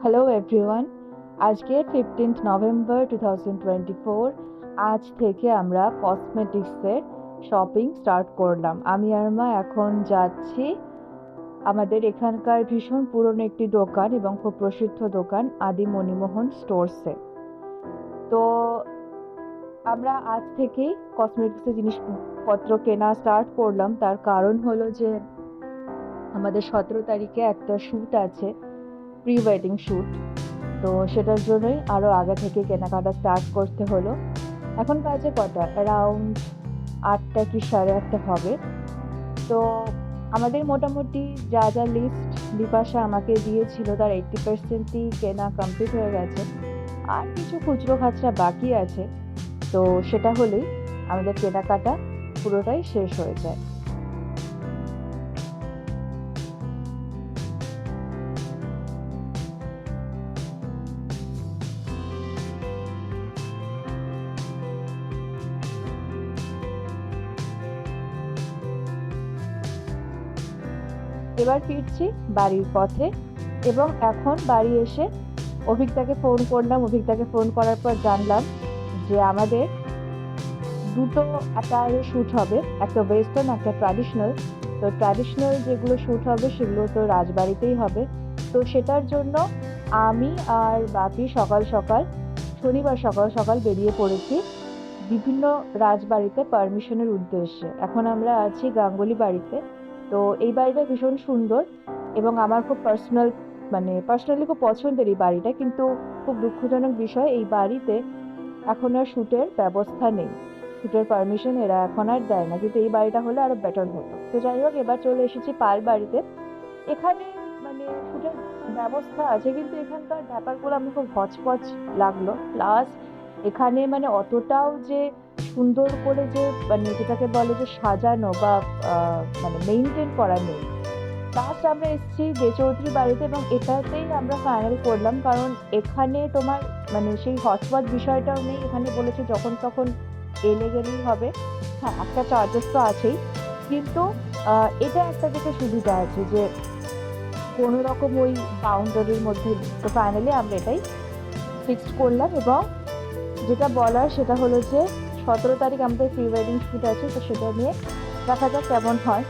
Hello everyone, আজকে 15th November 2024। আজ থেকে আমরা কসমেটিক্সের শপিং স্টার্ট করলাম। আমি আর মা এখন যাচ্ছি আমাদের এখানকার ভীষণ পুরনো একটি দোকান এবং খুব প্রসিদ্ধ দোকান আদি মণিমোহন স্টোরসে। তো আমরা আজ থেকেই কসমেটিক্সের জিনিসপত্র কেনা স্টার্ট করলাম। তার কারণ হলো যে আমাদের 17 তারিখে একটা শ্যুট আছে, প্রি ওয়েডিং শ্যুট। তো সেটার জন্যই আরও আগে থেকে কেনাকাটা স্টার্ট করতে হলো। এখন বাজে কটা, অ্যারাউন্ড 8টা কি 8:30 হবে। তো আমাদের মোটামুটি যা যা লিস্ট বিপাশা আমাকে দিয়েছিল তার 80%ই কেনা কমপ্লিট হয়ে গেছে, আর কিছু খুচরো খাচরা বাকি আছে। তো সেটা হলেই আমাদের কেনাকাটা পুরোটাই শেষ হয়ে যায়। এবার ফিরছি বাড়ির পথে, এবং এখন বাড়ি এসে অভিকদাকে ফোন করলাম। অভিকদাকে ফোন করার পর জানলাম যে আমাদের দুটো অ্যাটায়ারে শ্যুট হবে, একটা ওয়েস্টার্ন একটা ট্র্যাডিশনাল। তো ট্র্যাডিশনাল যেগুলো শ্যুট হবে সেগুলো তো রাজবাড়িতেই হবে। তো সেটার জন্য আমি আর বাপি সকাল সকাল, শনিবার সকাল সকাল বেরিয়ে পড়েছি বিভিন্ন রাজবাড়িতে পারমিশনের উদ্দেশ্যে। এখন আমরা আছি গাঙ্গুলি বাড়িতে। তো এই বাড়িটা ভীষণ সুন্দর এবং আমার খুব পার্সোনালি খুব পছন্দের এই বাড়িটা। কিন্তু খুব দুঃখজনক বিষয়, এই বাড়িতে এখন আর শ্যুটের ব্যবস্থা নেই, শ্যুটের পারমিশন এরা এখন আর দেয় না। কিন্তু এই বাড়িটা হলে আরো বেটার হতো। তো যাই হোক, এবার চলে এসেছি পাল বাড়িতে। এখানে শ্যুটের ব্যবস্থা আছে, কিন্তু এখানকার ব্যাপারগুলো আমার খুব হচপচ লাগলো। প্লাস এখানে অতটাও যে সুন্দর করে যে যেটাকে বলে যে সাজানো বা মেইনটেইন করা নেই। লাস্ট আমরা এসেছি দে চৌধুরী বাড়িতে, এবং এটাতেই আমরা ফাইনাল করলাম। কারণ এখানে তোমার সেই হটস্পট বিষয়টাও নেই। এখানে বলেছে যখন তখন এলে গেলেই হবে। হ্যাঁ, একটা চার্জেস তো আছেই, কিন্তু এটা একটা দিকে সুবিধা আছে যে কোনো রকম ওই বাউন্ডারির মধ্যে নেই। তো ফাইনালি আমরা এটাই ফিক্সড করলাম। এবং যেটা বলার সেটা হলো যে 17 তারিখ আমাদের প্রি ওয়েডিং শ্যুট আছে, তো সেটা নিয়ে দেখা যাক কেমন হয়।